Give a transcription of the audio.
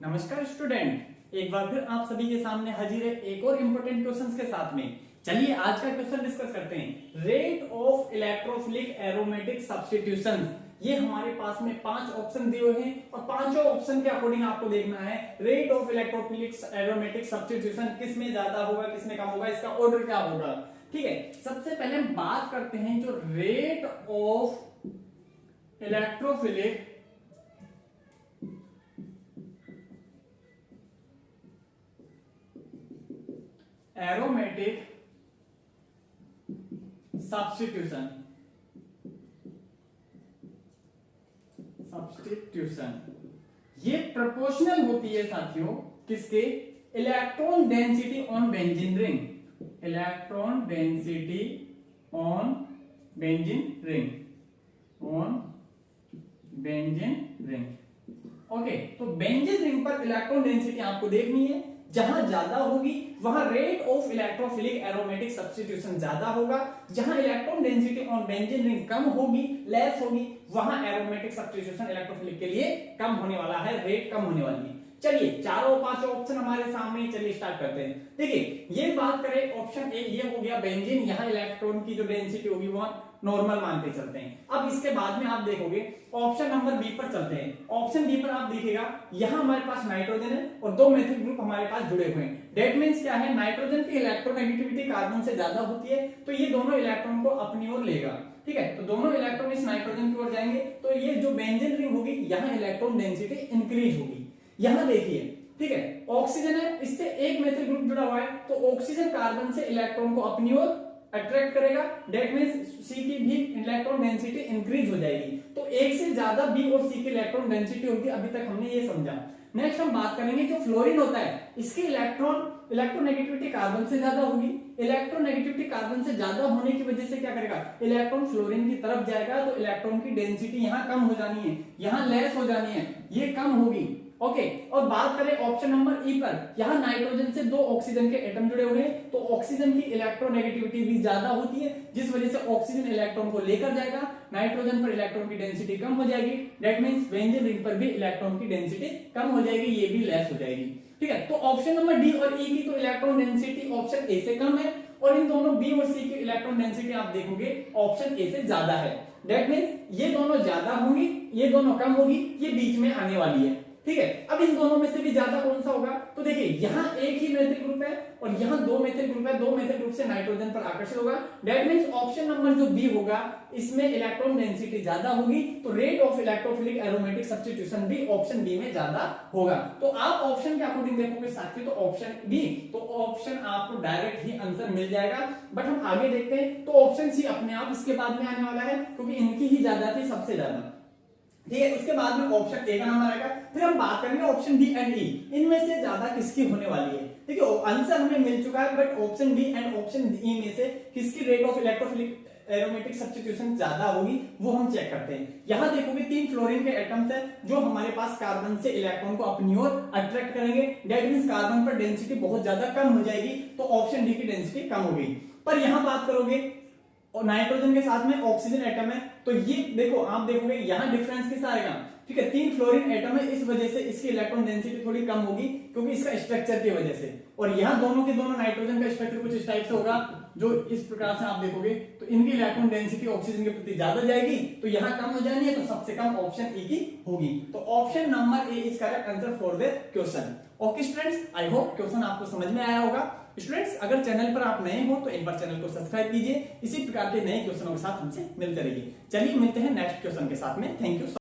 नमस्कार स्टूडेंट, एक बार फिर आप सभी के सामने हाजिर है एक और इम्पोर्टेंट क्वेश्चंस के साथ में। चलिए आज का क्वेश्चन डिस्कस करते हैं। Rate of electrophilic aromatic substitution. ये हमारे पास में 5 ऑप्शन दिए हुए हैं और पांचों ऑप्शन के अकॉर्डिंग आपको देखना है rate of electrophilic aromatic substitution किस में ज्यादा होगा, किस में कम होगा, इसका ऑर्डर क्या होगा। ठीक है, सबसे पहले हम बात करते हैं जो rate of electrophilic aromatic substitution ये प्रोपोर्शनल होती है साथियों किसके, electron density on benzene ring. Electron density on benzene ring okay, तो बेंजीन रिंग पर इलेक्ट्रॉन डेंसिटी आपको देखनी है। जहां ज्यादा होगी वहां rate of electrophilic aromatic substitution ज्यादा होगा। जहां electron density on benzene ring कम होगी, लेस होगी, वहां एरोमेटिक सब्स्टिट्यूशन इलेक्ट्रोफिलिक के लिए कम होने वाला है, रेट कम होने वाली है। चलिए चारों पांचों ऑप्शन हमारे सामने, चलिए स्टार्ट करते हैं। देखिए ये बात करें ऑप्शन ए, ये हो गया बेंजीन, यहाँ इलेक्ट्रॉन की जो डेंसिटी होगी वो नॉर्मल मान के चलते हैं। अब इसके बाद में आप देखोगे ऑप्शन नंबर बी पर चलते हैं। ऑप्शन बी पर आप देखिएगा यहाँ हमारे पास नाइट्रोजन है और 2 मेथिल ग्रुप हमारे पास जुड़े हुए हैं। डेट मींस क्या है, नाइट्रोजन की इलेक्ट्रोनेगेटिविटी कार्बन से ज्यादा होती है, तो ये दोनों इलेक्ट्रॉन को अपनी ओर लेगा। ठीक है, तो दोनों इलेक्ट्रॉन इस नाइट्रोजन की ओर जाएंगे, तो ये जो बेंजीन रिंग होगी यहाँ इलेक्ट्रॉन डेंसिटी इंक्रीज होगी। यहां देखिए, ठीक है, ऑक्सीजन है, इससे एक मेथिल ग्रुप जुड़ा हुआ है, तो ऑक्सीजन कार्बन से इलेक्ट्रॉन को अपनी ओर अट्रैक्ट करेगा। डेट मींस सी की भी इलेक्ट्रॉन डेंसिटी इंक्रीज हो जाएगी। तो एक से ज्यादा बी और सी की इलेक्ट्रॉन डेंसिटी होगी। अभी तक हमने ये समझा। नेक्स्ट हम बात करेंगे जो फ्लोरीन होता है, इसकी इलेक्ट्रोनेगेटिविटी कार्बन से ज्यादा होगी। इलेक्ट्रोनेगेटिविटी कार्बन से ज्यादा होने की वजह से क्या करेगा, इलेक्ट्रॉन फ्लोरीन की तरफ जाएगा, तो इलेक्ट्रॉन की डेंसिटी यहाँ कम हो जानी है, यहाँ लेस हो जानी है, ये कम होगी। ओके, और बात करें ऑप्शन नंबर ई पर, यहां नाइट्रोजन से 2 ऑक्सीजन के एटम जुड़े हुए हैं, तो ऑक्सीजन की इलेक्ट्रोनेगेटिविटी भी ज्यादा होती है, जिस वजह से ऑक्सीजन इलेक्ट्रॉन को लेकर जाएगा, नाइट्रोजन पर इलेक्ट्रॉन की डेंसिटी कम हो जाएगी। दैट मींस बेंजीन रिंग पर भी इलेक्ट्रॉन की डेंसिटी कम हो जाएगी, ये भी लेस हो जाएगी। ठीक है, तो ऑप्शन नंबर डी और ई की तो इलेक्ट्रॉन डेंसिटी ऑप्शन ए से कम है, और इन दोनों बी और सी की इलेक्ट्रॉन डेंसिटी आप देखोगे ऑप्शन ए से ज्यादा है। दैट मींस ये दोनों ज्यादा होंगी, ये दोनों कम होगी, ये बीच में आने वाली है। ठीक है, अब इन दोनों में से भी ज्यादा कौन सा होगा, तो देखिए यहाँ एक ही मेथिल ग्रुप है और यहाँ 2 मेथिल ग्रुप है, 2 मेथिल ग्रुप से नाइट्रोजन पर आकर्षित होगा। दैट मींस ऑप्शन नंबर जो बी होगा इसमें इलेक्ट्रॉन डेंसिटी ज्यादा होगी, तो rate of electrophilic aromatic substitution भी ऑप्शन बी में ज्यादा होगा। तो आप ऑप्शन के अकॉर्डिंग देखोगे साथियों, तो ऑप्शन बी, तो ऑप्शन आपको डायरेक्ट ही आंसर मिल जाएगा। बट हम आगे देखते हैं, तो ऑप्शन सी अपने आप इसके बाद में आने वाला है, क्योंकि इनकी ही ज्यादा थी, सबसे ज्यादा। ठीक है, उसके बाद में ऑप्शन ए का नाम आएगा। फिर हम बात करेंगे ऑप्शन डी एंड ई, इनमें से ज्यादा किसकी होने वाली है। देखिए आंसर हमें मिल चुका है, but option D and option E में से किसकी rate of electrophilic aromatic substitution ज्यादा होगी वो हम चेक करते हैं। यहां देखोगे 3 फ्लोरीन के एटम्स है जो हमारे पास कार्बन से इलेक्ट्रॉन को अपनी ओर अट्रैक्ट करेंगे। दैट मींस कार्बन पर डेंसिटी बहुत ज्यादा कम हो जाएगी, तो ऑप्शन डी की डेंसिटी कम हो गई। पर यहां बात करोगे और नाइट्रोजन के साथ में ऑक्सीजन एटम है, तो ये देखो आप देखोगे यहां डिफरेंस किस आएगा। ठीक है, 3 फ्लोरीन एटम है, इस वजह से इसकी इलेक्ट्रॉन डेंसिटी थोड़ी कम होगी, क्योंकि इसका स्ट्रक्चर की वजह से। और यहां दोनों के दोनों नाइट्रोजन का स्ट्रक्चर कुछ इस टाइप से होगा, जो इस प्रकार से आप देखोगे, तो इनकी इलेक्ट्रॉन डेंसिटी ऑक्सीजन के प्रति ज्यादा जाएगी, तो यहां कम हो जानी है, तो सबसे कम ऑप्शन ई की होगी। तो option number A is correct answer for the question. Okay students, I hope question आपको समझ में आया होगा। स्टूडेंट्स अगर चैनल पर आप नए हो तो एक बार चैनल को सब्सक्राइब कीजिए, इसी प्रकार के नए क्वेश्चनों के साथ हमसे मिलते रहिए। चलिए मिलते हैं नेक्स्ट क्वेश्चन के साथ में। Thank you.